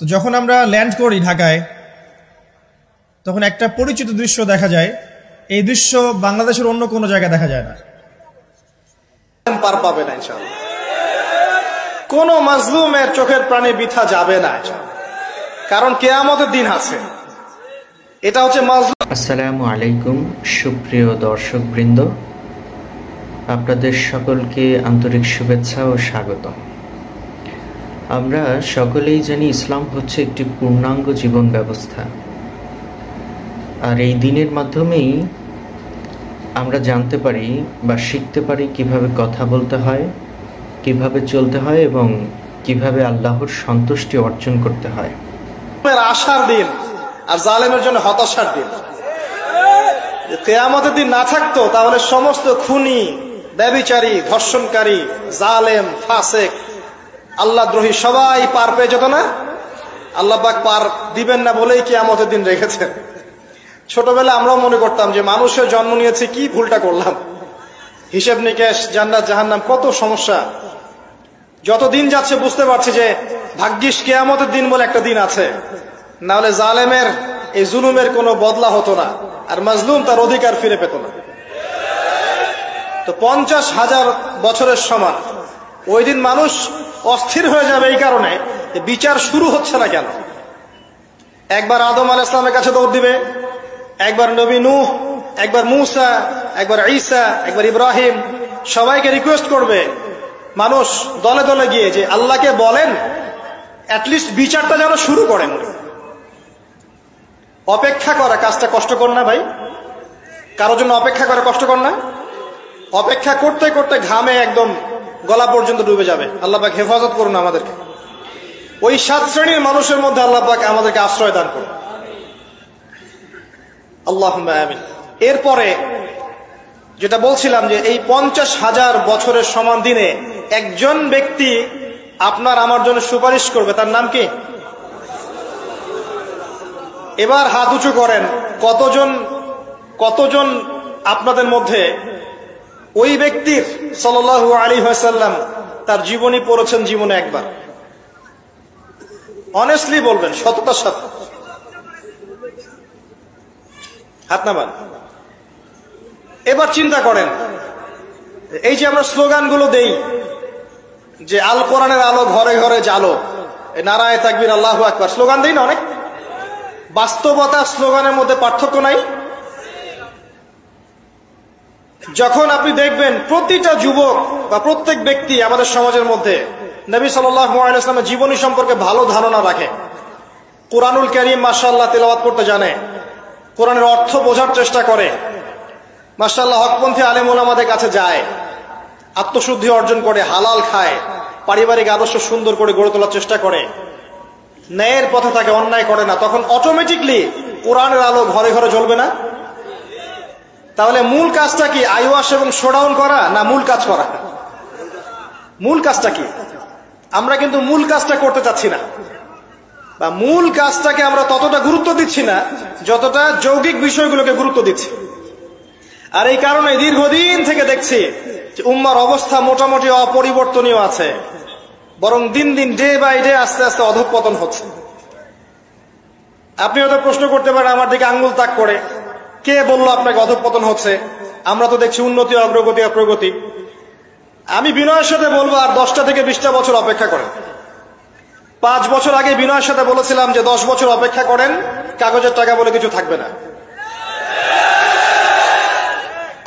তো যখন আমরা ল্যান্ড করি ঢাকায়, তখন একটা পরিচিত দৃশ্য দেখা যায়। এই দৃশ্য বাংলাদেশের অন্য কোনো জায়গায় দেখা যায় না। পার পাবে না ইনশাআল্লাহ, কোন মাজলুমের চোখের প্রাণে বৃথা যাবে না, কারণ কিয়ামতের দিন আছে। এটা হচ্ছে মাজলুম। আসসালামু আলাইকুম সুপ্রিয় দর্শক বৃন্দ, আপনাদের সকলকে আন্তরিক শুভেচ্ছা ও স্বাগত। আমরা সকলেই জানি ইসলাম হচ্ছে একটি পূর্ণাঙ্গ জীবন ব্যবস্থা, আর এই দিনের মাধ্যমেই আমরা জানতে পারি বা শিখতে পারি কিভাবে কথা বলতে হয়, কিভাবে চলতে হয় এবং কিভাবে আল্লাহর সন্তুষ্টি অর্জন করতে হয়। আশার দিন আর জালেমের জন্য হতাশার দিন। কিয়ামতের দিন না থাকতো তাহলে সমস্ত খুনি, ব্যভিচারী, ধর্ষণকারী, জালেম, ফাসেক, আল্লাহদ্রোহী সবাই পার পেয়ে যেত না। আল্লাহ পাক পার দিবেন না বলেই কিয়ামতের দিন রেখেছেন। ছোটবেলায় আমরাও মনে করতাম যে মানুষের জন্ম নিয়েছে, কি ভুলটা করলাম, হিসেব নিকেশ, জান্নাত জাহান্নাম, কত সমস্যা। যত দিন যাচ্ছে বুঝতে পারছি যে ভাগ্যিস কিয়ামতের দিন বলে একটা দিন আছে, না হলে জালেমের এই জুলুমের কোনো বদলা হতো না, আর মাজলুম তার অধিকার ফিরে পেত না। তো 50,000 বছরের সমান ওই দিন মানুষ অস্থির হয়ে যাবে এই কারণে বিচার শুরু হচ্ছে না কেন। একবার আদম আলাইহিস সালামের কাছে দৌড় দিবে, একবার নবী নূহ, একবার মূসা, একবার ঈসা, একবার ইব্রাহিম, সবাইকে রিকোয়েস্ট করবে মানুষ দলে দলে গিয়ে যে আল্লাহকে বলেন অ্যাটলিস্ট বিচারটা যেন শুরু করেন। অপেক্ষা করা কাজটা কষ্টকর না ভাই? কারোর জন্য অপেক্ষা করা কষ্টকর না? অপেক্ষা করতে করতে ঘামে একদম গলা পর্যন্ত ডুবে যাবে। আল্লাহ পাক হেফাজত করুন আমাদেরকে। ওই 7 শ্রেণীর মানুষের মধ্যে আল্লাহ পাক আমাদেরকে আশ্রয় দান করুন, আল্লাহুম্মা আমিন। এরপরে যেটা বলছিলাম যে এই 50,000 বছরের সমান দিনে একজন ব্যক্তি আপনার আমার জন্য সুপারিশ করবে, তার নাম কি? এবার হাত উঁচু করেন, কতজন আপনাদের মধ্যে ওই ব্যক্তির সাল্লাল্লাহু আলাইহি ওয়াসাল্লাম তার জীবনী পড়েছেন জীবনে একবার? অনেস্টলি বলবেন, সততার সাথে হাত নামান। এবার চিন্তা করেন, এই যে আমরা স্লোগানগুলো দেই যে আল কোরআনের আলো ঘরে ঘরে জালো, নারায়ে তাকবীর, আল্লাহু আকবার, স্লোগান দেই না অনেক? বাস্তবতা স্লোগানের মধ্যে পার্থক্য নাই? যখন আপনি দেখবেন প্রতিটা যুবক বা প্রত্যেক ব্যক্তি আমাদের সমাজের মধ্যে নবী সাল্লাল্লাহু আলাইহি ওয়াসাল্লামের জীবনী সম্পর্কে ভালো ধারণা রাখে, কুরআনুল কারীম মাশাআল্লাহ তেলাওয়াত করতে জানে, কোরআনের অর্থ বোঝার চেষ্টা করে, মাশাআল্লাহ হকপন্থী আলেম ওলামাদের কাছে যায়, আত্মশুদ্ধি অর্জন করে, হালাল খায়, পারিবারিক আদর্শ সুন্দর করে গড়ে তোলার চেষ্টা করে, ন্যায়ের পথে থাকে, অন্যায় করে না, তখন অটোমেটিকলি কোরআনের আলো ঘরে ঘরে জ্বলবে না? তাহলে মূল কাজটা কি? আইওয়াশ এবং শোডাউন করা, না মূল কাজ করা? মূল কাজটা কি? আমরা কিন্তু মূল কাজটা করতে চাচ্ছি না, বা মূল কাজটাকে আমরা ততটা গুরুত্ব দিচ্ছি না যতটা যৌগিক বিষয়গুলোকে গুরুত্ব দিচ্ছি। আর এই কারণে দীর্ঘদিন থেকে দেখছি যে উম্মার অবস্থা মোটামুটি অপরিবর্তনীয় আছে, বরং দিন দিন ডে বাই ডে আস্তে আস্তে অধঃপতন হচ্ছে। আপনি হয়তো প্রশ্ন করতে পারেন আমার দিকে আঙ্গুল তাক করে, কে বললো আপনাকে অধঃপতন হচ্ছে? আমরা তো দেখছি উন্নতি, অগ্রগতি আর প্রগতি। আমি বিনয়ের সাথে বলবো আর 10টা থেকে 20টা বছর অপেক্ষা করেন। 5 বছর আগে বিনয়ের সাথে বলেছিলাম যে 10 বছর অপেক্ষা করেন, কাগজের টাকা বলে কিছু থাকবে না।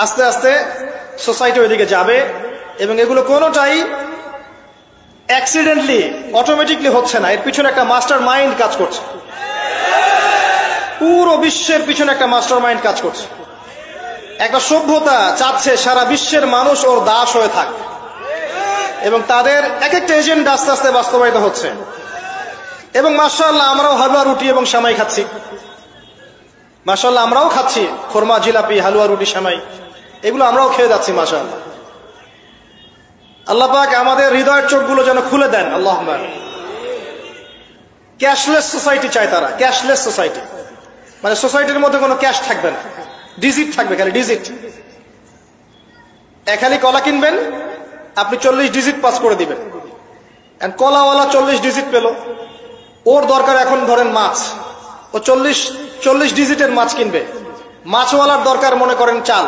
আস্তে আস্তে সোসাইটি ওইদিকে যাবে, এবং এগুলো কোনোটাই অ্যাক্সিডেন্টলি অটোমেটিকলি হচ্ছে না, এর পিছনে একটা মাস্টার মাইন্ড কাজ করছে। পুরো বিশ্বের পিছনে একটা মাস্টার মাইন্ড কাজ করছে। একটা সভ্যতা চাচ্ছে সারা বিশ্বের মানুষ ওর দাস হয়ে থাক, এবং তাদের এক একটা এজেন্ডা আস্তে আস্তে বাস্তবায়িত হচ্ছে। এবং মাশাআল্লাহ আমরাও হালুয়া রুটি এবং সেমাই খাচ্ছি, মাশাআল্লাহ আমরাও খাচ্ছি খোরমা, জিলাপি, হালুয়া, রুটি, সেমাই, এগুলো আমরাও খেয়ে যাচ্ছি মাশাআল্লাহ। আল্লাহ পাক আমাদের হৃদয়ের চোখগুলো যেন খুলে দেন, আল্লাহুম্মা। ক্যাশলেস সোসাইটি চায় তারা, ক্যাশলেস সোসাইটি, মানে সোসাইটির মধ্যে কোনো ক্যাশ থাকবে না, ডিজিট থাকবে, খালি ডিজিট। খালি কলা কিনবেন, আপনি 40 ডিজিট পাস করে দিবেন, কলাওয়ালা 40 ডিজিট পেল, ওর দরকার এখন ধরেন মাছ, ও 40 ডিজিটের মাছ কিনবে। মাছওয়ালার দরকার মনে করেন চাল,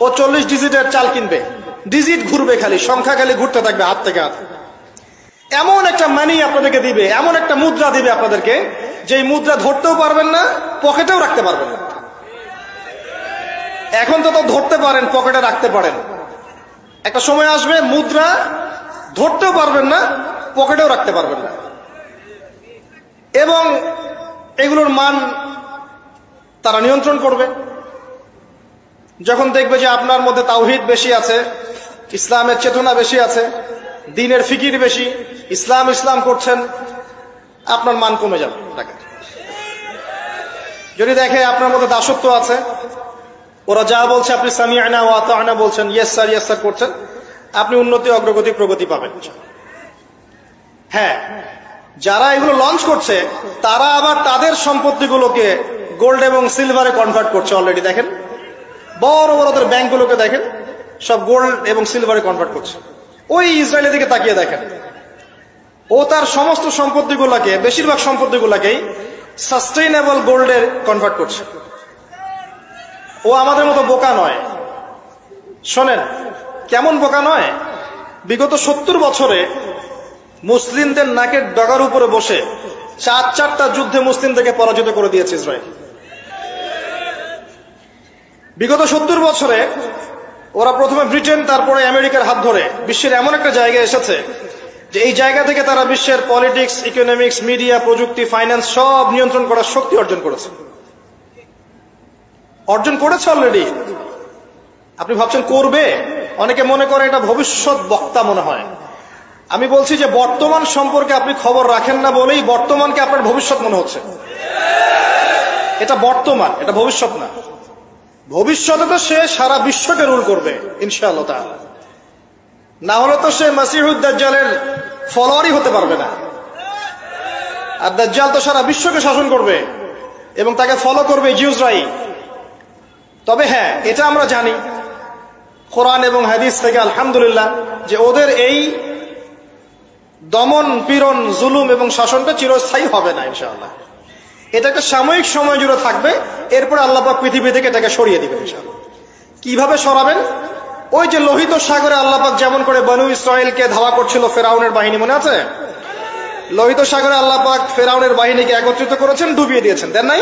ও 40 ডিজিটের চাল কিনবে। ডিজিট ঘুরবে, খালি সংখ্যা খালি ঘুরতে থাকবে হাত থেকে হাত। এমন একটা মানি আপনাদেরকে দিবে, এমন একটা মুদ্রা দিবে আপনাদেরকে, যে মুদ্রা ধরতেও পারবেন না, পকেটেও রাখতে পারবেন না। এখন তো ধরতে পারেন, পকেটে রাখতে পারেন, একটা সময় আসবে মুদ্রা ধরতেও পারবেন না, পকেটেও রাখতে পারবেন না। এবং এগুলোর মান তারা নিয়ন্ত্রণ করবে। যখন দেখবে যে আপনার মধ্যে তাওহীদ বেশি আছে, ইসলামের চেতনা বেশি আছে, দ্বীনের ফিকির বেশি, ইসলাম ইসলাম করছেন, আপনার মান কমে যাবে টাকার। যদি দেখে আপনার মধ্যে দাসত্ব আছে, ওরা যা বলছে আপনি সামিআনা ওয়া আতা'না বলছেন, ইয়েস স্যার ইয়েস স্যার করছেন, আপনি উন্নতি, অগ্রগতি, প্রগতি পাবেন। হ্যাঁ, যারা এগুলো লঞ্চ করছে তারা আবার তাদের সম্পত্তিগুলোকে গোল্ড এবং সিলভারে কনভার্ট করছে অলরেডি। দেখেন বড় বড় ওদের ব্যাংকগুলোকে দেখেন, সব গোল্ড এবং সিলভারে কনভার্ট করছে। ওই ইসরায়েলের দিকে তাকিয়ে দেখেন, ও তার সমস্ত সম্পত্তিগুলোকে, বেশিরভাগ সম্পত্তিগুলোকেই সাস্টেইনেবল গোল্ডে কনভার্ট করছে। ও আমাদের মতো বোকা নয়। শোনেন কেমন বোকা নয়, বিগত 70 বছরে মুসলিমদের নাকের ডগার উপরে বসে 4টা যুদ্ধে মুসলিমদেরকে পরাজিত করে দিয়েছে ইসরায়েল। বিগত 70 বছরে ওরা প্রথমে ব্রিটেন, তারপরে আমেরিকার হাত ধরে বিশ্বের এমন একটা জায়গায় এসেছে যে এই জায়গা থেকে তারা বিশ্বের পলিটিক্স, ইকোনমিক্স, মিডিয়া, প্রযুক্তি, ফাইন্যান্স সব নিয়ন্ত্রণ করার শক্তি অর্জন করেছে অলরেডি। আপনি ভাবছেন করবে? অনেকে মনে করে এটা ভবিষ্যৎ বক্তা মনে হয়। আমি বলছি যে বর্তমান সম্পর্কে আপনি খবর রাখেন না বলেই বর্তমানকে আপনার ভবিষ্যৎ মনে হচ্ছে। এটা বর্তমান, এটা ভবিষ্যৎ না। ভবিষ্যতে তো সে সারা বিশ্বকে রুল করবে ইনশাআল্লাহ তাআলা। না হলে তো সে মাসিহুদ দাজ্জালের ফলোয়ারই হতে পারবে না। আর দাজ্জাল তো সারা বিশ্বকে শাসন করবে এবং তাকে ফলো করবে জিউসরাই। তবে হ্যাঁ, এটা আমরা জানি কোরআন এবং হাদিস থেকে আলহামদুলিল্লাহ যে ওদের এই দমন, পীড়ন, জুলুম এবং শাসনটা চিরস্থায়ী হবে না ইনশাআল্লাহ। এটা একটা সাময়িক সময় জুড়ে থাকবে, এরপরে আল্লাহ পাক পৃথিবী থেকে এটাকে সরিয়ে দিবেন ইনশাআল্লাহ। কিভাবে সরাবেন? ওই যে লোহিত সাগরে আল্লাহ পাক যেমন করে বনু ইসরায়েলকে ধাওয়া করছিল ফেরাউনের বাহিনী, মনে আছে? লোহিত সাগরে আল্লাহ পাক ফেরাউনের বাহিনীকে একত্রিত করেছেন, ডুবিয়ে দিয়েছেন, দেন নাই?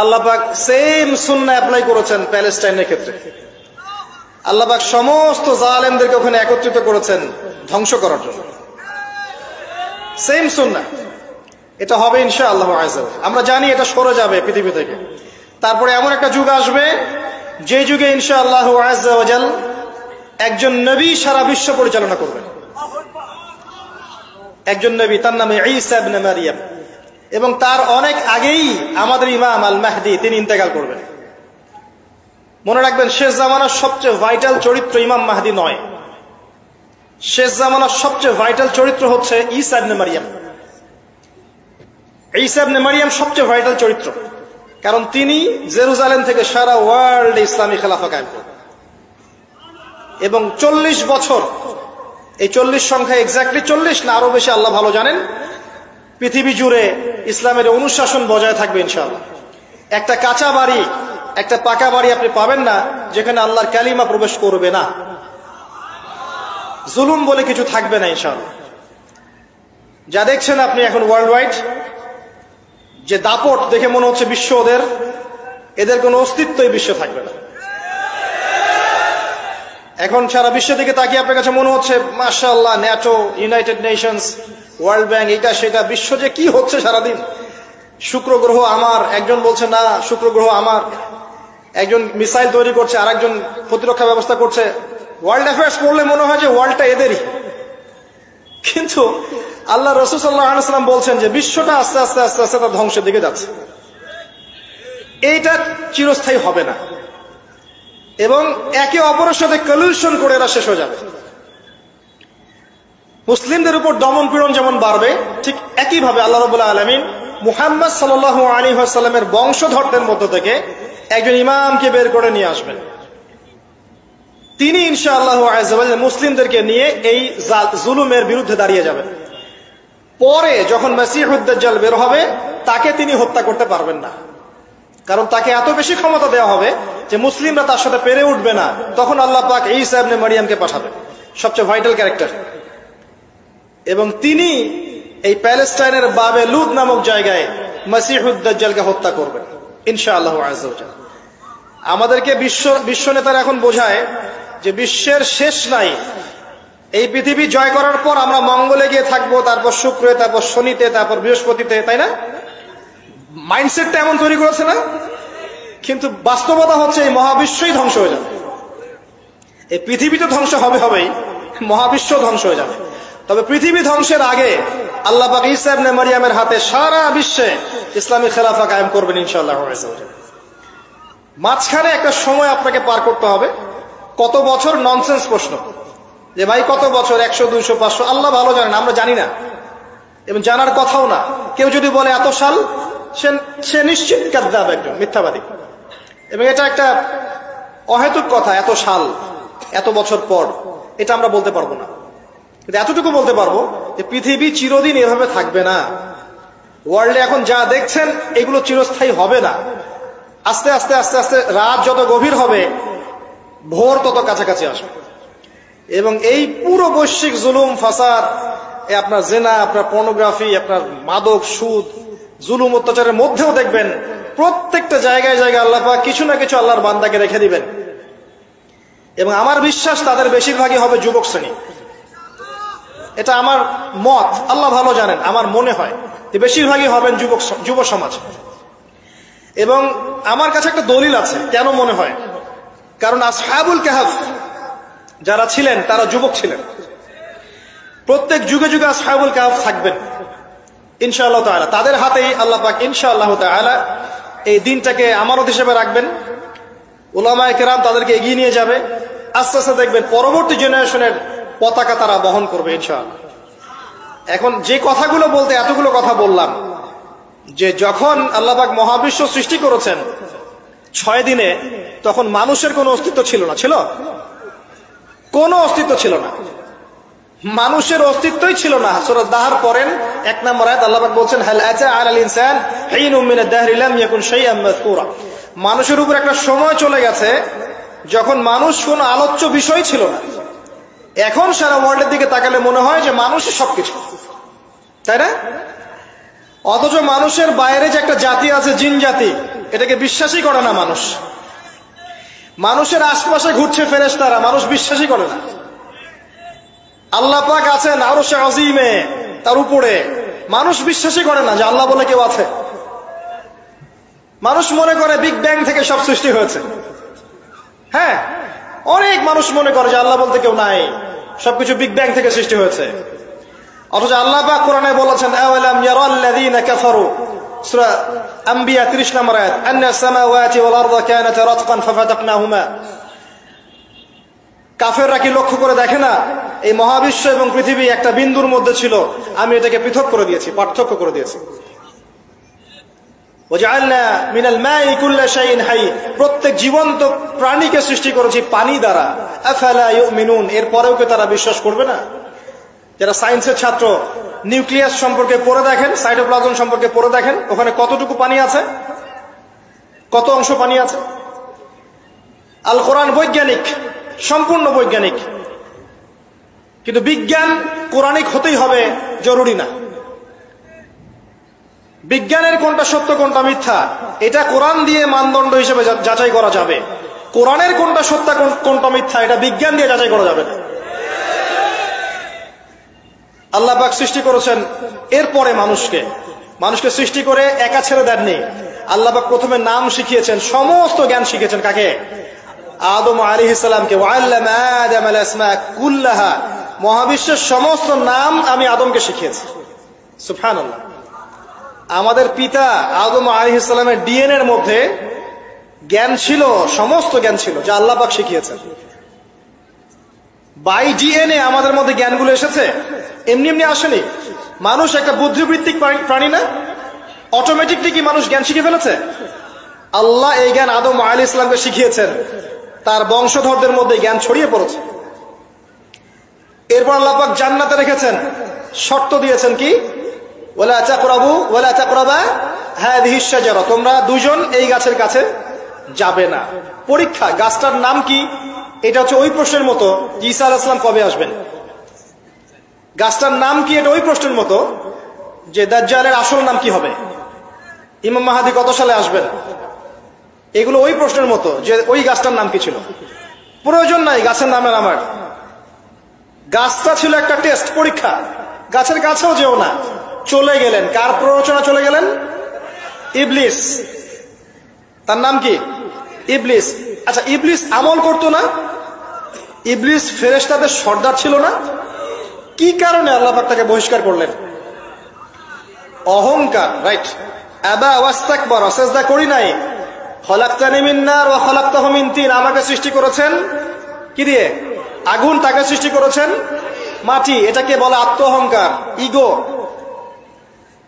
আল্লাহ পাক সেম সুন্নাহ অ্যাপ্লাই করেছেন প্যালেস্টাইনের ক্ষেত্রে। আল্লাহ পাক সমস্ত জালেমদেরকে ওখানে একত্রিত করেছেন ধ্বংস করার জন্য। সেম সুন্নাহ, এটা হবে ইনশাআল্লাহ আযza। আমরা জানি এটা সরে যাবে পৃথিবী থেকে। তারপরে এমন একটা যুগ আসবে যে যুগে ইনশাআল্লাহ আযza ওয়াজাল একজন নবী সারা বিশ্ব পরিচালনা করবেন। একজন নবী, তার নামে ঈসা ইবনে মারিয়াম, এবং তার অনেক আগেই আমাদের ইমাম আল মাহদি তিনি ইন্তেকাল করবেন। মনে রাখবেন, শেষ জামানার সবচেয়ে ভাইটাল চরিত্র ইমাম মাহদি নয়। শেষ জামানার সবচেয়ে ভাইটাল চরিত্র হচ্ছে ঈসা ইবনে মারিয়াম। ঈসা ইবনে মারিয়াম সবচেয়ে ভাইটাল চরিত্র, কারণ তিনি জেরুজালেম থেকে সারা ওয়ার্ল্ডে ইসলামী খেলাফা কায়েম করবেন। এবং 40 বছর, এই 40 সংখ্যা এক্স্যাক্টলি 40 না আরো বেশি আল্লাহ ভালো জানেন, পৃথিবী জুড়ে ইসলামের অনুশাসন বজায় থাকবে ইনশাআল্লাহ। একটা কাঁচা বাড়ি, একটা পাকা বাড়ি আপনি পাবেন না যেখানে আল্লাহর কালিমা প্রবেশ করবে না, জুলুম বলে কিছু থাকবে না ইনশাআল্লাহ। যা দেখছেন আপনি এখন ওয়ার্ল্ড ওয়াইড যে দাপট, দেখে মনে হচ্ছে বিশ্ব এদের কোনো অস্তিত্বই বিশ্বে থাকবে না। এখন সারা বিশ্বের দিকে তাকিয়ে আপনার কাছে মনে হচ্ছে মাশাআল্লাহ, NATO, United Nations, world bank, এটা সেটা, বিশ্ব যে কি হচ্ছে সারাদিন। শুক্র গ্রহ আমার, একজন বলছে না শুক্র গ্রহ আমার, একজন মিসাইল তৈরি করছে, আর একজন প্রতিরক্ষা ব্যবস্থা করছে। ওয়ার্ল্ড অ্যাফেয়ার্স পড়লে মনে হয় যে ওয়ার্ল্ডটা এদেরই, কিন্তু আল্লাহ রাসূল সাল্লাল্লাহু আলাইহি ওয়াসাল্লাম বলছেন যে বিশ্বটা আস্তে আস্তে আস্তে আস্তে তার ধ্বংসের দিকে যাচ্ছে। এইটা চিরস্থায়ী হবে না, এবং একে অপরের সাথে কলিউশন করে এরা শেষ হয়ে যাবে। মুসলিমদের উপর দমন পীড়ন যেমন বাড়বে, ঠিক একইভাবে আল্লাহ রাব্বুল আলামিন মুহাম্মদ সাল্লাল্লাহু আলাইহি ওয়াসাল্লামের বংশধরদের মধ্য থেকে একজন ইমামকে বের করে নিয়ে আসবেন। তিনি ইনশাআল্লাহ আযza ওয়া জাল্লা মুসলিমদেরকে নিয়ে এই জুলুমের বিরুদ্ধে দাঁড়িয়ে যাবেন। পরে যখন মাসিহুদ দাজ্জাল বের হবে তাকে তিনি হত্যা করতে পারবেন না, কারণ তাকে এত বেশি ক্ষমতা দেওয়া হবে যে মুসলিমরা তার সাথে পেরে উঠবে না। তখন আল্লাহ পাক ঈসা ইবনে মারইয়ামকে পাঠাবেন, সবচেয়ে ভাইটাল ক্যারেক্টার, এবং তিনি এই প্যালেস্টাইনের বাবে লুদ নামক জায়গায় মাসিহুদ দাজ্জালকে হত্যা করবেন ইনশাআল্লাহু আযজা ওয়া জাল্লা। আমাদেরকে বিশ্ব নেতারা এখন বোঝায় যে বিশ্বের শেষ নাই, এই পৃথিবী জয় করার পর আমরা মঙ্গলে গিয়ে থাকবো, তারপর শুক্রে, তারপর শনিতে, তারপর বৃহস্পতিতে, তাই না? মাইন্ডসেটটা এমন তৈরি করেছে না? কিন্তু বাস্তবতা হচ্ছে এই মহাবিশ্বই ধ্বংস হয়ে যাবে। এই পৃথিবী তো ধ্বংস হবেই, মহাবিশ্ব ধ্বংস হয়ে যাবে। তবে পৃথিবী ধ্বংসের আগে আল্লাহ পাক ঈসা ইবনে মারইয়ামের হাতে সারা বিশ্বে ইসলামী খেলাফা কায়েম করবেন ইনশাআল্লাহ। মাঝখানে একটা সময় আপনাকে পার করতে হবে। কত বছর? ননসেন্স প্রশ্ন, যে ভাই কত বছর, 100, 200, 500, আল্লাহ ভালো জানেন, আমরা জানি না এবং জানার কথাও না। কেউ যদি বলে এত সাল, সে নিশ্চিত কাযযাব, একজন মিথ্যাবাদী। এবং এটা একটা অহেতুক কথা, এত সাল, এত বছর পর, এটা আমরা বলতে পারবো না। কিন্তু এতটুকু বলতে পারবো যে পৃথিবী চিরদিন এভাবে থাকবে না। ওয়ার্ল্ডে এখন যা দেখছেন এগুলো চিরস্থায়ী হবে না। আস্তে আস্তে আস্তে আস্তে রাত যত গভীর হবে, ভোর তত কাছাকাছি আসবে। এবং এই পুরো বৈশ্বিক জুলুম, ফাসাদ, আপনার জেনা, আপনার পর্নোগ্রাফি, আপনার মাদক, সুদ, জুলুম, অত্যাচারের মধ্যেও দেখবেন প্রত্যেকটা জায়গায় জায়গায় আল্লাহ পাক কিছু না কিছু আল্লাহর বান্দাকে রেখে দিবেন। এবং আমার বিশ্বাস তাদের বেশিরভাগই হবে যুবক শ্রেণী। এটা আমার মত, আল্লাহ ভালো জানেন, আমার মনে হয় যে বেশিরভাগই হবেন যুব সমাজ। এবং আমার কাছে একটা দলিল আছে কেন মনে হয়, কারণ আসহাবুল কাহফ যারা ছিলেন তারা যুবক ছিলেন। প্রত্যেক যুগে যুগে আসহাবুল কাহফ থাকবেন ইনশাআল্লাহ তাআলা। তাদের হাতেই আল্লাহ পাক ইনশাআল্লাহ তাআলা এই দিনটাকে আমানত হিসেবে রাখবেন। উলামায়ে কেরাম তাদেরকে এগিয়ে নিয়ে যাবে। আস্তে আস্তে দেখবেন পরবর্তী জেনারেশনের পতাকা তারা বহন করবে ইনশাআল্লাহ। এখন যে কথাগুলো বলতে এতগুলো কথা বললাম, যে যখন আল্লাহ পাক মহাবিশ্ব সৃষ্টি করেছেন 6 দিনে, তখন মানুষের কোনো অস্তিত্ব ছিল না। ছিল? কোনো অস্তিত্ব ছিল না, মানুষের অস্তিত্বই ছিল না। সূরা দাহর পড়েন 1 নম্বর আয়াত, আল্লাহ পাক বলছেন হাল আতা আলাল ইনসান হিনুম মিনাদ দাহরি লাম ইয়াকুন শাইআন মাযকুরা। মানুষের উপর একটা সময় চলে গেছে যখন মানুষ কোনো আলোচ্য বিষয় ছিল না। এখন সারা ওয়ার্ল্ডের দিকে তাকালে মনে হয় যে মানুষই সবকিছু, তাই না? অথচ মানুষের বাইরে যে একটা জাতি আছে, জিন জাতি, এটাকে বিশ্বাসই করে না মানুষ। মানুষের আশপাশে ঘুরছে ফেরেশতারা, মানুষ বিশ্বাসই করে না। আল্লাহ পাক আছেন আরশে আজিমে, তার উপরে, মানুষ বিশ্বাসই করে না যে আল্লাহ বলে কেউ আছে। মানুষ মনে করে বিগ ব্যাং থেকে সব সৃষ্টি হয়েছে। হ্যাঁ, অনেক মানুষ মনে করে যে আল্লাহ বলতে কেউ নাই, সবকিছু বিগ ব্যাং থেকে সৃষ্টি হয়েছে। অথচ আল্লাহ পাক কোরআনে বলেছেন আওয়ালাম ইয়ারাল্লাযীনা কাফারু, সূরা আম্বিয়া 30 নম্বর আয়াত, আন্নাস সামাওয়াতি ওয়াল আরদা কানাতা রাতকান ফাফাতাকনাহুমা। কাফেররা কি লক্ষ্য করে দেখে না এই মহাবিশ্ব এবং পৃথিবী একটা বিন্দুর মধ্যে ছিল, আমি এটাকে পৃথক করে দিয়েছি, পার্থক্য করে দিয়েছি। ওয়াজআলনা মিনাল মাই কুল্লা শাইইন হাই, প্রত্যেক জীবন্ত প্রাণীকে সৃষ্টি করেছি পানি দ্বারা। আফালা ইউমিনুন, এরপরেও কি তারা বিশ্বাস করবে না? যারা সায়েন্সের ছাত্র, নিউক্লিয়াস সম্পর্কে পড়ে দেখেন, সাইটোপ্লাজম সম্পর্কে পড়ে দেখেন, ওখানে কতটুকু পানি আছে, কত অংশ পানি আছে। আল কোরআন বৈজ্ঞানিক, সম্পূর্ণ বৈজ্ঞানিক, কিন্তু বিজ্ঞান কোরআনিক হতেই হবে জরুরি না। বিজ্ঞানের কোনটা সত্য কোনটা মিথ্যা এটা কোরআন দিয়ে মানদণ্ড হিসেবে যাচাই করা যাবে। কোরআনের কোনটা সত্য কোনটা মিথ্যা এটা বিজ্ঞান দিয়ে যাচাই করা যাবে না। আল্লাহ পাক সৃষ্টি করেছেন, এরপরে মানুষকে সৃষ্টি করে একা ছেড়ে দেননি। আল্লাহ পাক প্রথমে নাম শিখিয়েছেন, সমস্ত জ্ঞান শিখিয়েছেন কাকে? আদম আলাইহিস সালামকে। ওয়াল্লামা আদামাল আসমা কুল্লাহা, মহাবিশ্বের সমস্ত নাম আমি আদমকে শিখিয়েছি। সুবহানাল্লাহ। আমাদের পিতা আদম আলাইহিস সালামের ডিএনএ এর মধ্যে জ্ঞান ছিল, সমস্ত জ্ঞান ছিল যা আল্লাহ পাক শিখিয়েছেন। বাই ডিএনএ আমাদের মধ্যে জ্ঞানগুলো এসেছে, এমনি এমনি আসেনি। মানুষ একটা বুদ্ধিবৃত্তিক প্রাণী না? অটোমেটিকলি কি মানুষ জ্ঞান শিখে ফেলেছে? আল্লাহ এই জ্ঞান আদম আলাইহিস সালামকে শিখিয়েছেন, তার বংশধরদের মধ্যে জ্ঞান ছড়িয়ে পড়েছে। এরপর আল্লাহ পাক জান্নাতে রেখেছেন, শর্ত দিয়েছেন কি? ওয়ালা তাকরাবু ওয়ালা তাকরাবা হাযিহিশ শাজারা, তোমরা দুজন এই গাছের কাছে যাবে না। পরীক্ষা, গাছটার নাম কি? এটা হচ্ছে ওই প্রশ্নের মতো ঈসা আলাইহিস সালাম কবে আসবেন। গাছটার নাম কি? এটা ওই প্রশ্নের মতো যে দাজ্জালের আসল নাম কি হবে, ইমাম মাহদী কত সালে আসবেন। এগুলো ওই প্রশ্নের মতো যে ওই গাছটার নাম কি ছিল। প্রয়োজন নাই গাছের নামের আমার। গাছটা ছিল একটা টেস্ট, পরীক্ষা। গাছের কাছেও যেও না। চলে গেলেন, কার প্ররোচনা চলে গেলেন? ইবলিস। তার নাম কি? ইবলিস। আচ্ছা, ইবলিস আমল করতো না? ইবলিস ফেরেশতাদের সর্দার ছিল না? কি কারণে আল্লাহ পাক তাকে বহিষ্কার করলেন? অহংকার, রাইট। আবা ওয়াস্তাকবারা, সিজদা করি নাই। খলাকতানি মিন নার ওয়া খলাকতাহু মিন তিন, আমাকে সৃষ্টি করেছেন কি দিয়ে? আগুন। তাকে সৃষ্টি করেছেন মাটি। এটাকে বলে আত্ম অহংকার, ইগো।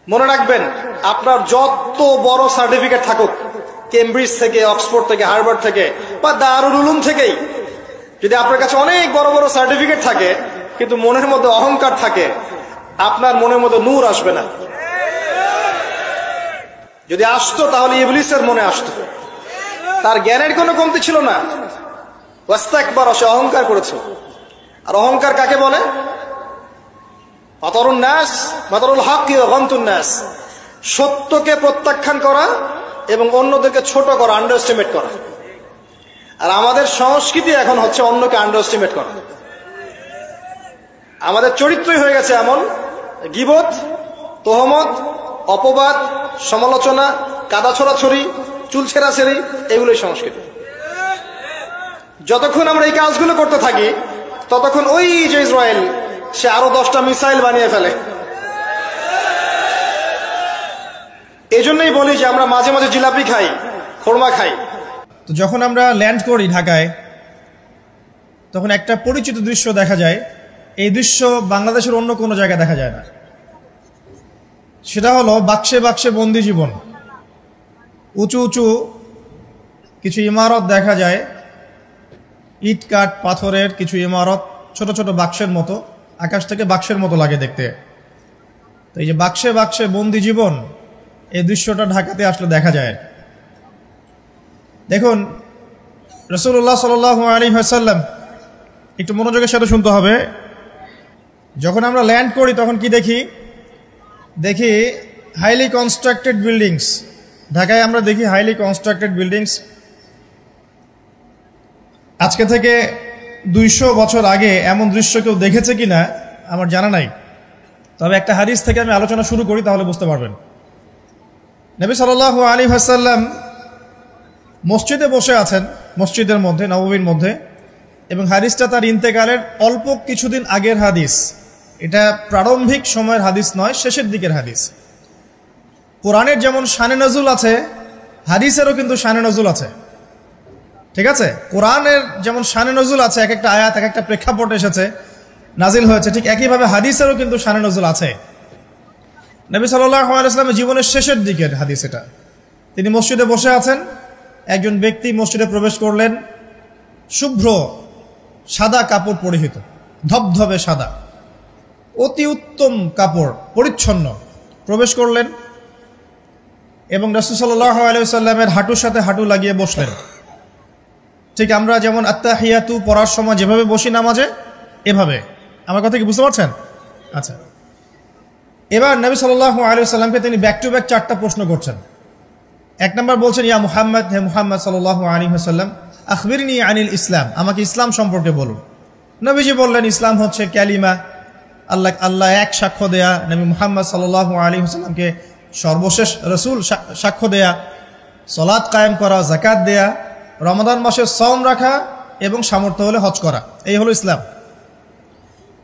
মনে রাখবেন, আপনার যত বড় সার্টিফিকেট থাকুক, কেমব্রিজ থেকে, অক্সফোর্ড থেকে, হার্ভার্ড থেকে বা দারুল উলুম থেকেই, যদি আপনার কাছে অনেক বড় বড় সার্টিফিকেট থাকে কিন্তু মনের মধ্যে অহংকার থাকে, আপনার মনের মধ্যে নূর আসবে না। যদি আসতো তাহলে ইবলিসের মনে আসতো। তার জ্ঞানের কোনো কমতি ছিল না। ওয়াস্তাকবারা, সে অহংকার করেছে। আর অহংকার কাকে বলে? বাতারুন নাস, বাতারুল হক ওয়া গামতুন নাস, সত্যকে প্রত্যাখ্যান করা এবং অন্যদেরকে ছোট করা, আন্ডার এস্টিমেট করা। আর আমাদের সংস্কৃতি এখন হচ্ছে অন্যকে আন্ডার এস্টিমেট করা। আমাদের চরিত্রই হয়ে গেছে এমন, গীবত, তোহমত, অপবাদ, সমালোচনা, কাদা ছড়াছড়ি, চুল ছেঁড়াছেড়ি, এগুলোই সংস্কৃতি। যতক্ষণ আমরা এই কাজগুলো করতে থাকি ততক্ষণ ওই যে ইসরায়েল, সে আরো 10টা মিসাইল বানিয়ে ফেলে। এই জন্যই বলি যে আমরা মাঝে মাঝে জিলাপি খাই, খোরমা খাই। তো যখন আমরা ল্যান্ড করি ঢাকায়, তখন একটা পরিচিত দৃশ্য দেখা যায়। এই দৃশ্য বাংলাদেশের অন্য কোনো জায়গায় দেখা যায় না। সেটা হলো বাক্সে বাক্সে বন্দি জীবন। উঁচু উঁচু কিছু ইমারত দেখা যায়, ইট কাঠ পাথরের কিছু ইমারত, ছোট ছোট বাক্সের মতো, আকাশ থেকে বাক্সের মতো লাগে দেখতে। তো এই যে বাক্সে বাক্সে বন্দি জীবন, এই দৃশ্যটা ঢাকাতে আসলে দেখা যায়। দেখুন, রাসূলুল্লাহ সাল্লাল্লাহু আলাইহি ওয়াসাল্লাম, একটু মনোযোগের সাথে শুনতে হবে। যখন আমরা ল্যান্ড করি তখন কি দেখি? দেখি হাইলি কনস্ট্রাক্টেড বিল্ডিংস। ঢাকায় আমরা দেখি হাইলি কনস্ট্রাক্টেড বিল্ডিংস। আজকে থেকে 200 বছর আগে এমন দৃশ্য কেউ দেখেছে কিনা আমার জানা নাই। তবে একটা হাদিস থেকে আমি আলোচনা শুরু করি, তাহলে বুঝতে পারবেন। নবী সাল্লাল্লাহু আলাইহি ওয়াসাল্লাম মসজিদে বসে আছেন, মসজিদের মধ্যে, নববীর মধ্যে, এবং হাদিসটা তার ইন্তেকালের অল্প কিছুদিন আগের হাদিস। এটা প্রারম্ভিক সময়ের হাদিস নয়, শেষের দিকের হাদিস। কোরআনের যেমন শানে নজুল আছে, হাদিসেরও কিন্তু শানে নজুল আছে। ঠিক আছে? কোরআনের যেমন শানে নজুল আছে, এক একটা আয়াত এক একটা প্রেক্ষাপট এসেছে, নাজিল হয়েছে, ঠিক একইভাবে হাদিসেরও কিন্তু শানে নজুল আছে। নবী সাল্লাল্লাহু আলাইহি ওয়াসাল্লামের জীবনের শেষের দিকের হাদিস এটা। তিনি মসজিদে বসে আছেন, একজন ব্যক্তি মসজিদে প্রবেশ করলেন, শুভ্র সাদা কাপড় পরিহিত, ধবধবে সাদা, অতি উত্তম কাপড়, পরিচ্ছন্ন, প্রবেশ করলেন এবং রাসূল সাল্লাল্লাহু আলাইহি ওয়াসাল্লামের হাঁটুর সাথে হাঁটু লাগিয়ে বসলেন। ঠিক আমরা যেমন আত্তাহিয়াতু পড়ার সময় যেভাবে বসি নামাজে, এভাবে। আমার কথা কি বুঝতে পারছেন? আচ্ছা, এবার নবী সাল্লাল্লাহু আলাইহি ওয়াসাল্লামকে তিনি ব্যাক টু ব্যাক 4টা প্রশ্ন করছেন। 1 নম্বর বলছেন, ইয়া মুহাম্মদ, হে মুহাম্মদ সাল্লাল্লাহু আলাইহি ওয়াসাল্লাম, আখবিরনি আনিল ইসলাম, আমাকে ইসলাম সম্পর্কে বলুন। নবীজি বললেন, ইসলাম হচ্ছে কালিমা, আল্লাহ এক সাক্ষ্য দেয়া, নবী মুহাম্মদ সাল্লাল্লাহু আলাইহি ওয়াসাল্লামকে সর্বশেষ রাসূল সাক্ষ্য দেয়া, সালাত কায়েম করা, যাকাত দেয়া, রমাদান মাসে সওম রাখা এবং সামর্থ্য হলে হজ করা, এই হলো ইসলাম।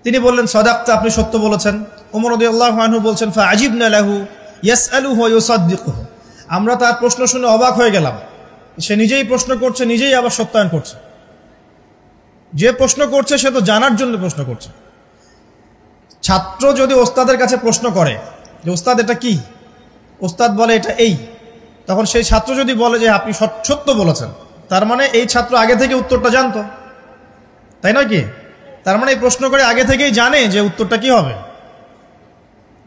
তিনি বললেন, সাদাকতা, আপনি সত্য বলেছেন। ওমর রাদিয়াল্লাহু আনহু বলছেন, ফাআজিবনা লাহু ইয়াসআলুহু ওয়া ইউসাদ্দিকুহু, আমরা তার প্রশ্ন শুনে অবাক হয়ে গেলাম। সে নিজেই প্রশ্ন করছে, নিজেই আবার সত্যায়ন করছে। যে প্রশ্ন করছে সে তো জানার জন্য প্রশ্ন করছে। ছাত্র যদি ওস্তাদের কাছে প্রশ্ন করে যে ওস্তাদ এটা কি, ওস্তাদ বলে এটা এই, তখন সেই ছাত্র যদি বলে যে আপনি সত্য বলেছেন, তার মানে এই ছাত্র আগে থেকে উত্তরটা জানতো, তাই নয় কি? তার মানে এই প্রশ্ন করে আগে থেকেই জানে যে উত্তরটা কি হবে।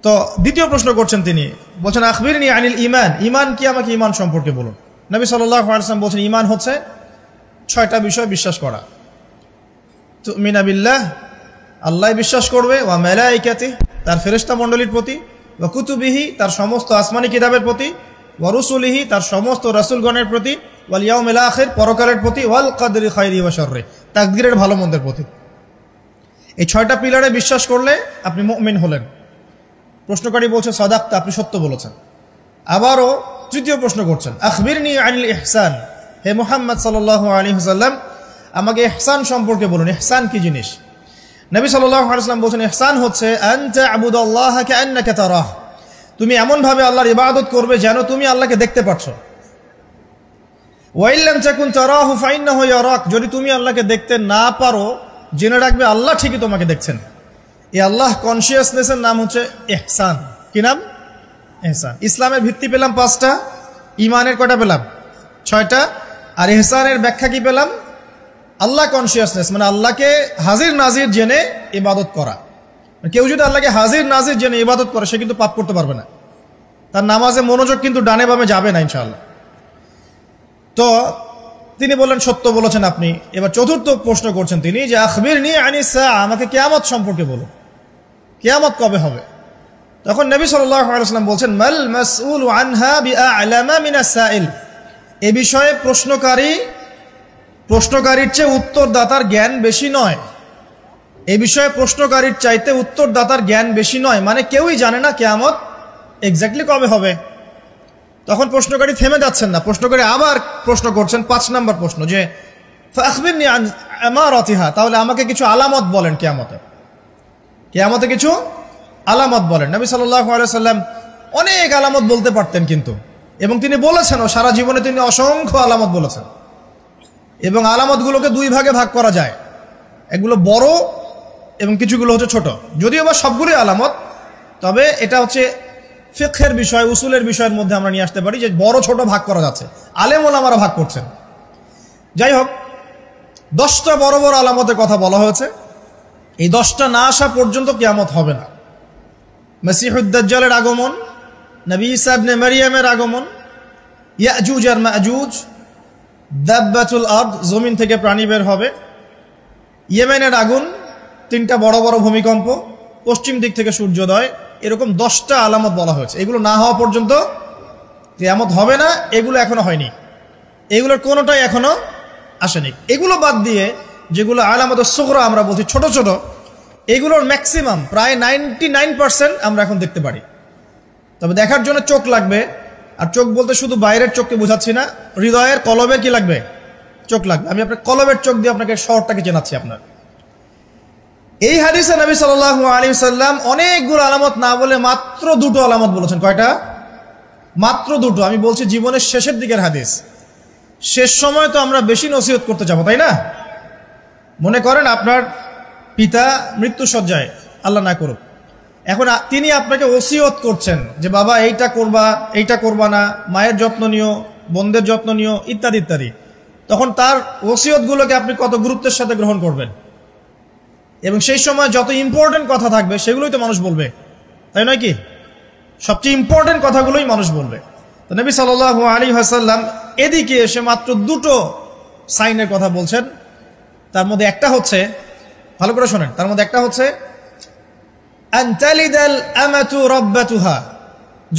তো দ্বিতীয় প্রশ্ন করছেন তিনি, বলছেন আখবিরনি আনিল ঈমান, ঈমান কি, আমাকে ঈমান সম্পর্কে বলুন। নবী সাল্লাল্লাহু আলাইহি ওয়াসাল্লাম বলছেন ঈমান হচ্ছে 6টা বিষয় বিশ্বাস করা। তুমিনা বিল্লাহ, আল্লাহ বিশ্বাস করবে, ওয়া মালাইকাতিহি, তার ফেরেশতা মণ্ডলীর প্রতি, ওয়া কুতুবিহি, তার সমস্ত আসমানি কিতাবের প্রতি, ওয়া রুসুলিহি, তার সমস্ত রাসূলগণের প্রতি, ওয়াল ইয়াউমিল আখির, পরকালের প্রতি, ওয়াল কদরি খাইরি ওয়া শাররি, তাকদীরের ভালো মন্দের প্রতি। এই 6টা পিলারে বিশ্বাস করলে আপনি মুমিন হলেন। প্রশ্নকারী বলছে সাদাক্তা, আপনি সত্য বলেছেন। আবারও তৃতীয় প্রশ্ন করছেন, আখবিরনি আনিল ইহসান, হে মুহাম্মদ সাল্লাল্লাহু আলাইহি ওয়াসাল্লাম আমাকে ইহসান সম্পর্কে বলুন, ইহসান কি জিনিস। নবী সাল্লাল্লাহু আলাইহি ওয়াসাল্লাম বলেছেন ইহসান হচ্ছে আন তা'বুদাল্লাহা কাআন্নাকা তারাহ, তুমি এমন ভাবে আল্লাহর ইবাদত করবে যেন তুমি আল্লাহকে দেখতে পাচ্ছ। ওয়া ইল্লাম তাকুন তারাহু ফাইন্নাহু ইয়ারাক, যদি তুমি আল্লাহকে দেখতে না পারো জেনে রাখবে আল্লাহ ঠিকই তোমাকে দেখছেন। এই আল্লাহ কনসিয়াসনেসের নাম হচ্ছে ইহসান। কি নাম? ইহসান। ইসলামের ভিত্তি পেলাম 5টা, ইমানের কয়টা পেলাম? 6টা। আর ইহসানের ব্যাখ্যা কি পেলাম? আল্লাহ কনসিয়াসনেস, মানে আল্লাহকে হাজির নাজির জেনে ইবাদত করা। কেউ যদি আল্লাহকে হাজির নাজির জেনে ইবাদত করে সে কিন্তু পাপ করতে পারবে না, তার নামাজে মনোযোগ কিন্তু ডানে বামে যাবে না ইনশাআল্লাহ। তো তিনি বললেন সত্য বলেছেন আপনি। এবার চতুর্থ প্রশ্ন করছেন তিনি যে আখবিরনি আনিস সাআ, আমাকে কিয়ামত সম্পর্কে বলুন, কিয়ামত কবে হবে। তখন নবী সাল্লাল্লাহু আলাইহি ওয়াসাল্লাম বলছেন মাল মাসউলু আনহা বিআ'লামা মিনাস সাইল, এই বিষয়ে প্রশ্নকারীর চেয়ে উত্তরদাতার জ্ঞান বেশি নয়। এই বিষয়ে প্রশ্নকারীর চাইতে উত্তরদাতার জ্ঞান বেশি নয়, মানে কেউই জানে না কিয়ামত এক্স্যাক্টলি কবে হবে। তখন প্রশ্নকারী থেমে যাচ্ছেন না, প্রশ্নকারী আবার প্রশ্ন করছেন, 5 নম্বর প্রশ্ন, যে ফাখবিরনি আন আমারাতিহা, তাহলে আমাকে কিছু আলামত বলেন কিয়ামতে কিছু আলামত বলেন। নবী সাল্লাল্লাহু আলাইহি ওয়াসাল্লাম অনেক আলামত বলতে পারতেন কিন্তু, এবং তিনি বলেছেনও, সারা জীবনে তিনি অসংখ্য আলামত বলেছেন। এবং আলামতগুলোকে 2 ভাগে ভাগ করা যায়, এগুলো বড় এবং কিছুগুলো হচ্ছে ছোট। যদিও বা সবগুলোই আলামত, তবে এটা হচ্ছে ফিকহের বিষয়, উসুলের বিষয়ের মধ্যে আমরা নিয়ে আসতে পারি যে বড় ছোট ভাগ করা যাচ্ছে, আলেম ওলামারা ভাগ করছেন। যাই হোক, 10টা বড় বড় আলামতের কথা বলা হয়েছে। এই 10টা না আসা পর্যন্ত কিয়ামত হবে না। মসিহুদ দাজ্জালের আগমন, নবী ঈসা ইবনে মারইয়ামের আগমন, ইয়াজুজ আর মাজুজ, দাব্বাতুল আরদ, জমিন থেকে প্রাণী বের হবে, ইয়েমেনের আগুন, 3টা বড় বড় ভূমিকম্প, পশ্চিম দিক থেকে সূর্যোদয়, এরকম 10টা আলামত বলা হয়েছে। এগুলো না হওয়া পর্যন্ত কিয়ামত হবে না। এগুলো এখনো হয়নি, এগুলোর কোনোটাই এখনো আসেনি। এগুলো বাদ দিয়ে যেগুলো আলামত সুগরা আমরা বলছি, ছোট ছোট, এগুলোর ম্যাক্সিমাম প্রায় 99% আমরা এখন দেখতে পারি। তবে দেখার জন্য চোখ লাগবে, আর চোখ বলতে শুধু বাইরের চোখকে বোঝাচ্ছি না, হৃদয়ের কলবের কি লাগবে? চোখ লাগবে। আমি আপনার কলবের চোখ দিয়ে আপনাকে শহরটাকে চেনাচ্ছি। আপনার এই হাদিসে নবী সাল্লাল্লাহু আলাইহি ওয়াসাল্লাম অনেকগুলো আলামত না বলে মাত্র 2টো আলামত বলেছেন। কয়টা? মাত্র 2টো। আমি বলছি জীবনের শেষের দিকের হাদিস, শেষ সময় তো আমরা বেশি নসিহত করতে যাবো, তাই না? মনে করেন আপনার পিতা মৃত্যুসজ্জায়, আল্লাহ না করুক, এখন তিনি আপনাকে ওসিয়ত করছেন যে বাবা এইটা করবা না, মায়ের যত্ন নিও, বোনদের যত্ন নিও, ইত্যাদি ইত্যাদি। তখন তার ওসিয়তগুলোকে আপনি কত গুরুত্বের সাথে গ্রহণ করবেন, এবং সেই সময় যত ইম্পর্টেন্ট কথা থাকবে সেগুলোই তো মানুষ বলবে, তাই নয় কি? সবচেয়ে ইম্পর্টেন্ট কথাগুলোই মানুষ বলবে। তো নবী সাল্লাল্লাহু আলাইহি ওয়াসাল্লাম এদিকে এসে মাত্র 2টো সাইনের কথা বলছেন। তার মধ্যে একটা হচ্ছে, ভালো করে শোনেন, তার মধ্যে একটা হচ্ছে আনতালিদাল আমাতু রাব্বাতুহা,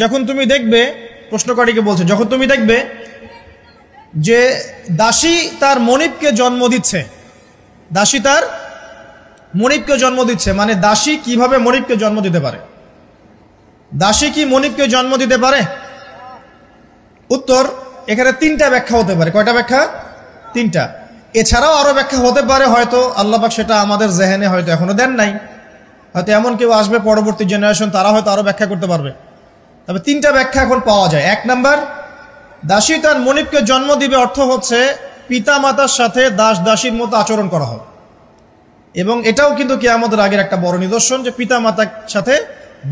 যখন তুমি দেখবে, প্রশ্নকারীকে বলছে, যখন তুমি দেখবে যে দাসী তার মনিবকে জন্ম দিচ্ছে, দাসী তার মনিবকে জন্ম দিচ্ছে, মানে দাসী কিভাবে মনিবকে জন্ম দিতে পারে? দাসী কি মনিবকে জন্ম দিতে পারে? উত্তর, এখানে 3টা ব্যাখ্যা হতে পারে। কয়টা ব্যাখ্যা? 3টা। এছাড়াও আরো ব্যাখ্যা হতে পারে, হয়তো আল্লাহ পাক সেটা আমাদের জেহেনে হয়তো এখনো দেন নাই, হয়তো এমন কেউ আসবে পরবর্তী জেনারেশন, তারা হয়তো আরো ব্যাখ্যা করতে পারবে। তবে 3টা ব্যাখ্যা এখন পাওয়া যায়। 1 নাম্বার, দাসী তার মনিবকে জন্ম দিবে অর্থ হচ্ছে পিতা মাতার সাথে দাস দাসীর মতো আচরণ করা হবে। এবং এটাও কিন্তু কিয়ামতের আগের একটা বড় নিদর্শন যে পিতা মাতার সাথে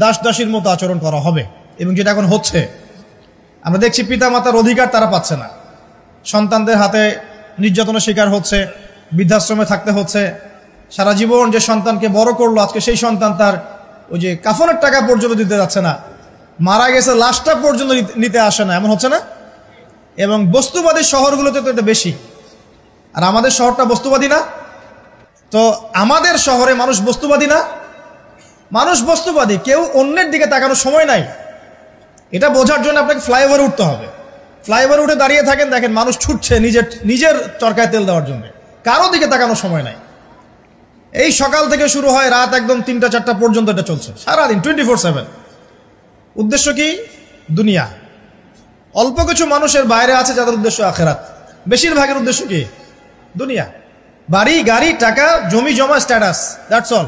দাস দাসীর মতো আচরণ করা হবে। এবং যেটা এখন হচ্ছে, আমরা দেখছি পিতা মাতার অধিকার তারা পাচ্ছে না, সন্তানদের হাতে নির্যাতনের শিকার হচ্ছে, বৃদ্ধাশ্রমে থাকতে হচ্ছে। সারা জীবন যে সন্তানকে বড় করলো, আজকে সেই সন্তান তার ওই যে কাফনের টাকা পর্যন্ত দিতে যাচ্ছে না, মারা গেছে লাশটা পর্যন্ত নিতে আসে না, এমন হচ্ছে না? এবং বস্তুবাদী শহরগুলোতে তো এটা বেশি, আর আমাদের শহরটা বস্তুবাদী না। তো আমাদের শহরে মানুষ বস্তুবাদী না? মানুষ বস্তুবাদী, কেউ অন্যের দিকে তাকানোর সময় নাই। এটা বোঝার জন্য আপনাকে ফ্লাইওভারে উঠতে হবে। ফ্লাইওভারে উঠে দাঁড়িয়ে থাকেন, দেখেন মানুষ ছুটছে নিজের চরকায় তেল দেওয়ার জন্য, কারো দিকে তাকানোর সময় নাই। এই সকাল থেকে শুরু হয়, রাত একদম 3টা-4টা পর্যন্ত এটা চলছে, সারাদিন 24/7। উদ্দেশ্য কি? দুনিয়া। অল্প কিছু মানুষের বাইরে আছে যাদের উদ্দেশ্য আখেরাত, বেশিরভাগের উদ্দেশ্য কি? দুনিয়া। বাড়ি, গাড়ি, টাকা, জমি জমা, স্ট্যাটাস, দ্যাটস অল।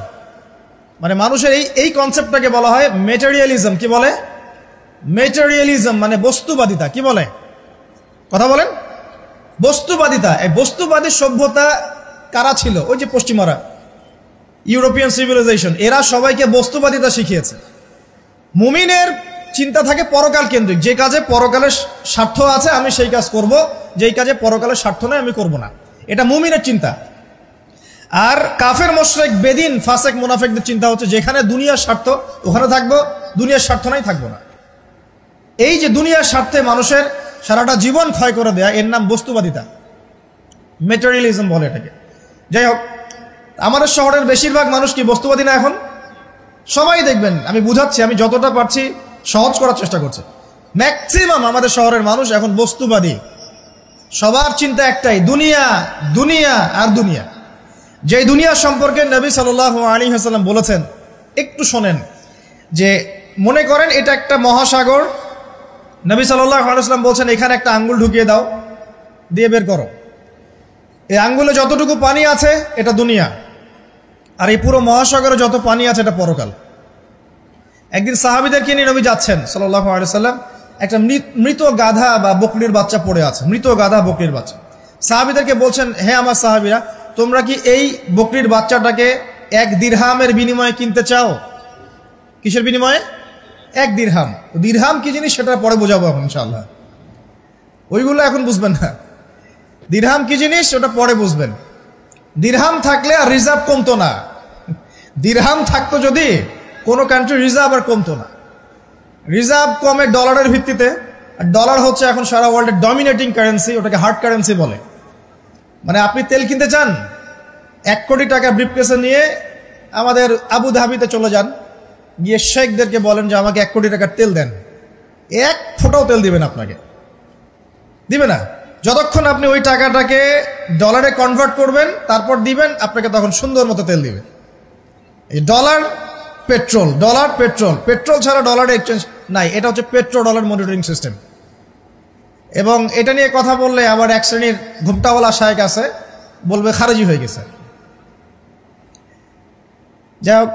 মানে মানুষের এই কনসেপ্টটাকে বলা হয় মেটেরিয়ালিজম। কি বলে? মেটেরিয়ালিজম মানে বস্তুবাদিতা। কি বলে? কথা বলেন। বস্তুবাদিতা। এই বস্তুবাদী সভ্যতা কারা ছিল? ওই যে পশ্চিমারা, ইউরোপিয়ান সিভিলাইজেশন, এরা সবাইকে বস্তুবাদিতা শিখিয়েছে। মুমিনের চিন্তা থাকে পরকাল কেন্দ্রিক, যে কাজে পরকালের স্বার্থ আছে আমি সেই কাজ করব, যেই কাজে পরকালের স্বার্থ নয় আমি করব না, এটা মুমিনের চিন্তা। আর কাফের মুশরিক বেদিন ফাসেক মুনাফিকদের চিন্তা হচ্ছে যেখানে দুনিয়ার স্বার্থ ওখানে থাকবো, দুনিয়ার স্বার্থ নাই থাকবো না। এই যে দুনিয়ার স্বার্থে মানুষের সারাটা জীবন ক্ষয় করে দেয়া, এর নাম বস্তুবাদিতা, মেটেরিয়ালিজম বলে এটাকে। যাই হোক, আমাদের শহরের বেশিরভাগ মানুষ কি বস্তুবাদী না? এখন সবাই দেখবেন, আমি বুঝাচ্ছি, আমি যতটা পারছি সহজ করার চেষ্টা করছি। ম্যাক্সিমাম আমাদের শহরের মানুষ এখন বস্তুবাদী। সবার চিন্তা একটাই, দুনিয়া, দুনিয়া আর দুনিয়া। যেই দুনিয়া সম্পর্কে নবী সাল্লাল্লাহু আলাইহি ওয়াসাল্লাম বলেছেন, একটু শোনেন। যে মনে করেন এটা একটা মহাসাগর, নবী সাল্লাল্লাহু আলাইহি ওয়াসাল্লাম বলছেন এখানে একটা আঙ্গুল ঢুকিয়ে দাও, দিয়ে বের করো। এই আঙ্গুলে যতটুকু পানি আছে এটা দুনিয়া, আর এই পুরো মহাসাগরে যত পানি আছে এটা পরকাল। একদিন সাহাবীদেরকে নিয়ে নবী যাচ্ছেন সাল্লাল্লাহু আলাইহি ওয়াসাল্লাম, একটা মৃত গাধা বা বকরির বাচ্চা পড়ে আছে, মৃত গাধা বকরির বাচ্চা। সাহাবীদেরকে বলছেন, হে আমার সাহাবীরা, তোমরা কি এই বকরির বাচ্চাটাকে 1 দিরহামের বিনিময়ে কিনতে চাও? কিসের বিনিময়ে? 1 দিরহাম। দিরহাম কি জিনিস সেটা পরে বোঝাবো এখন ইনশাআল্লাহ, ওইগুলো এখন বুঝবেন না। দিরহাম কি জিনিস ওটা পরে বুঝবেন। দিরহাম থাকলে আর রিজার্ভ কমতো না। দিরহাম থাকতো যদি কোনো কান্ট্রি রিজার্ভ আর কমতো না। রিজার্ভ কমে ডলারের ভিত্তিতে, আর ডলার হচ্ছে এখন সারা ওয়ার্ল্ডের ডমিনেটিং কারেন্সি, ওটাকে হার্ড কারেন্সি বলে। মানে আপনি তেল কিনতে চান, 1 কোটি টাকা ব্রিফকেসে নিয়ে আমাদের আবু ধাবিতে চলে যান, গিয়ে শেখদেরকে বলেন যে আমাকে 1 কোটি টাকার তেল দেন, 1 ফোঁটাও তেল দিবেন আপনাকে, দিবে না। যতক্ষণ আপনি ওই টাকাটাকে ডলারে কনভার্ট করবেন তারপর দিবেন, আপনাকে তখন সুন্দর মতো তেল দিবে। এই dollar petrol, dollar petrol, petrol ছাড়া ডলারের এক্সচেঞ্জ নাই। এটা হচ্ছে পেট্রো ডলার মনিটরিং সিস্টেম। এবং এটা নিয়ে কথা বললে আবার এক শ্রেণীর ঘুমটাওয়ালা শায়েখ আছে, বলবে খারেজি হয়ে গেছে। যাই হোক,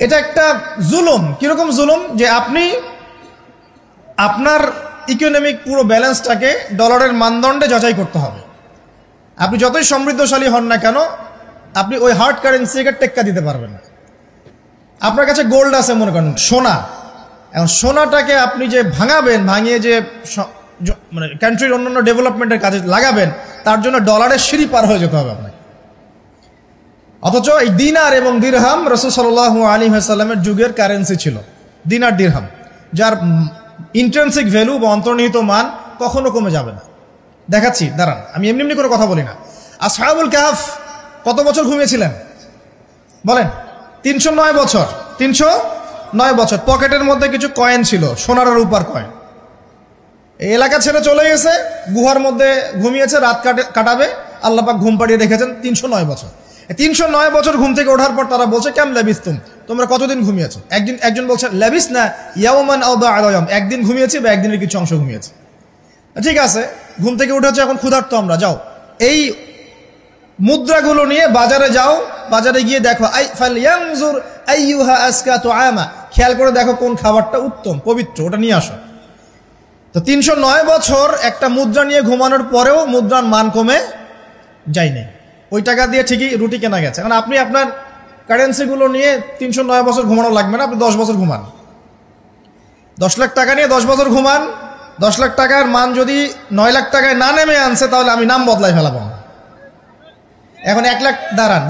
এটা একটা জুলুম। কিরকম জুলুম? যে আপনি আপনার ইকোনমিক পুরো ব্যালেন্সটাকে ডলারের মানদণ্ডে যাচাই করতে হবে। আপনি যতই সমৃদ্ধশালী হন না কেন, আপনি ওই হার্ড কারেন্সিকে টেক্কা দিতে পারবেন না। আপনার কাছে গোল্ড আছে মনে করেন, সোনা, এখন সোনাটাকে আপনি যে ভাঙাবেন, ভাঙিয়ে যে মানে কান্ট্রির অন্যান্য ডেভেলপমেন্টের কাজে লাগাবেন, তার জন্য ডলারের সিঁড়ি পার হয়ে যেতে হবে আপনাকে। অথচ এই দিনার এবং দিরহাম রাসূল সাল্লাল্লাহু আলাইহি ওয়াসাল্লামের যুগের কারেন্সি ছিল, দিনার দিরহাম, যার ইন্ট্রিনসিক ভ্যালু বা অন্তর্নিহিত মান কখনো কমে যাবে না। দেখাচ্ছি, দাঁড়ান, আমি এমনি এমনি করে কথা বলি না। আসহাবুল কাহফ কত বছর ঘুমিয়েছিলেন বলেন? 309 বছর। 309 বছর। পকেটের মধ্যে কিছু কয়েন ছিল, সোনার আর রূপার কয়েন। এই এলাকা ছেড়ে চলে গেছে, গুহার মধ্যে ঘুমিয়েছে, রাত কাটাবে, আল্লাহ পাক ঘুম পাড়িয়ে রেখেছেন 309 বছর। 309 বছর ঘুম থেকে ওঠার পর তারা বলছে, কেম লাবিস্তুম, তোমরা কতদিন ঘুমিয়েছো? একজন বলছে লাবিস না ইয়াওমান আও বা'দা ইয়াওম, একদিন ঘুমিয়েছি বা একদিনের কিছু অংশ ঘুমিয়েছি। ঠিক আছে, ঘুম থেকে উঠেছে, এখন ক্ষুধার্ত আমরা, যাও এই মুদ্রাগুলো নিয়ে বাজারে যাও, বাজারে গিয়ে দেখো ফালয়ানজুর আইয়ুহা আসকা তুআমা, খেয়াল করে দেখো কোন খাবারটা উত্তম পবিত্র, ওটা নিয়ে আসো। তো 309 বছর একটা মুদ্রা নিয়ে ঘুমানোর পরেও মুদ্রার মান কমে যায়নি। ওই টাকা দিয়ে ঠিকই রুটি কেনা গেছে। এখন আপনি আপনার কারেন্সিগুলো নিয়ে 309 বছর ঘুমানো লাগবে না, আপনি 10 বছর ঘুমান। 10 লাখ টাকা নিয়ে 10 বছর ঘুমান। 10 লাখ টাকার মান যদি 9 লাখ টাকায় না নেমে আনছে, তাহলে আমি নাম বদলাই ফেলাবো না। এখন 1 লাখ, দাঁড়ান,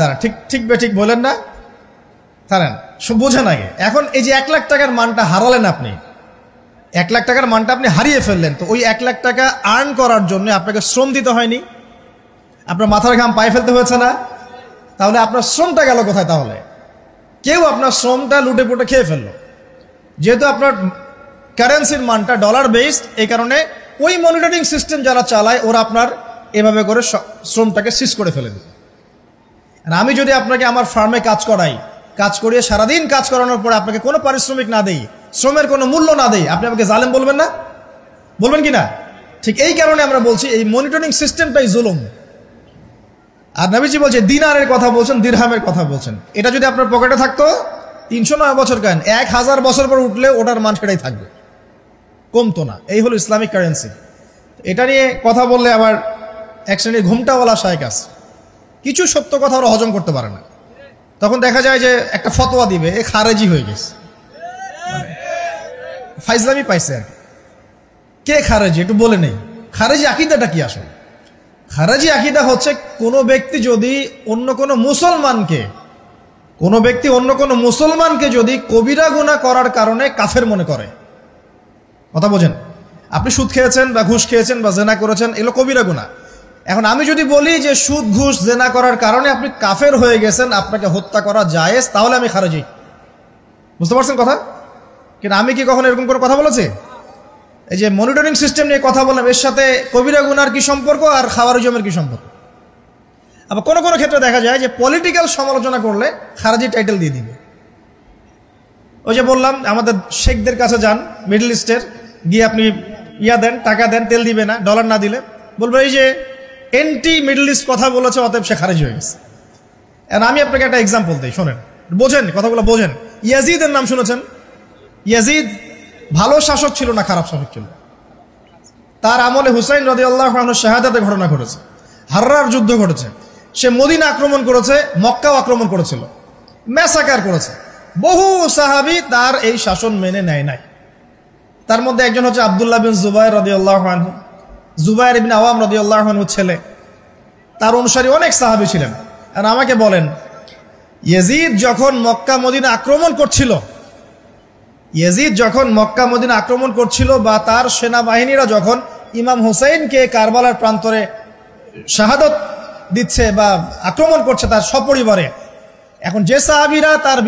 ঠিক বলেন না, দাঁড়ান, বোঝেন আগে। এখন এই যে 1 লাখ টাকার মানটা হারালেন আপনি, 1 লাখ টাকার মানটা আপনি হারিয়ে ফেললেন, তো ওই 1 লাখ টাকা আর্ন করার জন্য আপনাকে শ্রম দিতে হয়নি? আপনার মাথার ঘাম পায়ে ফেলতে হয়েছে না? তাহলে আপনার শ্রমটা গেল কোথায়? তাহলে কেউ আপনার শ্রমটা লুটে পুটে খেয়ে ফেললো। যেহেতু আপনার কারেন্সির মানটা ডলার বেসড, এই কারণে ওই মনিটরিং সিস্টেম যারা চালায় ওরা আপনার এভাবে করে শ্রমটাকে সিজ করে ফেলে দেবে। আর আমি যদি আপনাকে আমার ফার্মে কাজ করাই, কাজ করিয়ে সারাদিন কাজ করানোর পরে আপনাকে কোনো পারিশ্রমিক না দেই, শ্রমের কোনো মূল্য না দেই, আপনি আমাকে জালেম বলবেন না? বলবেন কি না? ঠিক এই কারণে আমরা বলছি এই মনিটরিং সিস্টেমটাই জুলুম। আর নবীজি বলছে দিনারের কথা বলছেন, দিরহামের কথা বলছেন। এটা যদি আপনার পকেটে থাকতো 309 বছর কেন 1000 বছর পর উঠলে ওটার মান সেটাই থাকবে, কমতো না। এই হলো ইসলামিক কারেন্সি। এটা নিয়ে কথা বললে আবার এক শ্রেণীর ঘুমটাওয়ালা শায়েখ আছে, কিছু সত্য কথা ওরা হজম করতে পারে না। তখন দেখা যায় যে একটা ফতোয়া দিবে, এ খারেজি হয়ে গেছে, ফাইজলামি পাইছে আর কে খারেজি একটু বলে নেই। খারেজি আকীদাটা কি আসলে? খারেজি আকীদা হচ্ছে কোনো ব্যক্তি যদি অন্য কোনো মুসলমানকে যদি কবিরা গুনাহ করার কারণে কাফের মনে করে। কথা বোঝেন? আপনি সুদ খেয়েছেন বা ঘুষ খেয়েছেন বা জেনা করেছেন, এগুলো কবিরা গুনাহ। এখন আমি যদি বলি যে সুদ ঘুষ জেনা করার কারণে আপনি কাফের হয়ে গেছেন, আপনাকে হত্যা করা জায়েজ, তাহলে আমি খারেজি। বুঝতে পারছেন কথা? কিন্তু আমি কি কখনো এরকম করে কথা বলেছি? এই যে মনিটরিং সিস্টেম নিয়ে কথা বললাম, এর সাথে কবিরা গুনার কি সম্পর্ক আর খাওয়ারিজমের কি সম্পর্ক? আবার কোনো কোনো ক্ষেত্রে দেখা যায় যে পলিটিক্যাল সমালোচনা করলে খারাজি টাইটেল দিয়ে দিবে। ওই যে বললাম আমাদের শেখদের কাছে যান মিডল ইস্টের, গিয়ে আপনি দেন, টাকা দেন, তেল দিবে না, ডলার না দিলে বলবে এই যে এন্টি মিডল ইস্ট কথা বলেছে, অতএব সে খারিজ হয়ে গেছে। আমি আপনাকে একটা এক্সাম্পল দিই, শোনেন, বোঝেন কথাগুলো বোঝেন। ইয়াজিদের নাম শুনেছেন? ইয়াজিদ ভালো শাসক ছিল না খারাপ শাসক ছিল? তার আমলে হুসাইন রাদিয়াল্লাহু আনহুর শাহাদাতের ঘটনা ঘটেছে, হাররার যুদ্ধ ঘটেছে, সে মদিনা আক্রমণ করেছে, মক্কাও আক্রমণ করেছিল, ম্যাসাকার করেছে। বহু সাহাবী তার এই শাসন মেনে নেয় নাই। তার মধ্যে একজন হচ্ছে আব্দুল্লাহ বিন জুবাইর রাদিয়াল্লাহু আনহু, জুবাইর ইবনে আওয়াম রাদিয়াল্লাহু আনহুর ছেলে। তার অনুসারী অনেক সাহাবী ছিলেন। আর আমাকে বলেন, ইয়াজিদ যখন মক্কা মদিনা আক্রমণ করছিল বা তার সেনাবাহিনীরা যখন ইমাম হুসাইনকে কারবালার প্রান্তরে শাহাদত দিচ্ছে বা আক্রমণ করছে তার সপরিবারে, এখন যে সাহাবীরা তার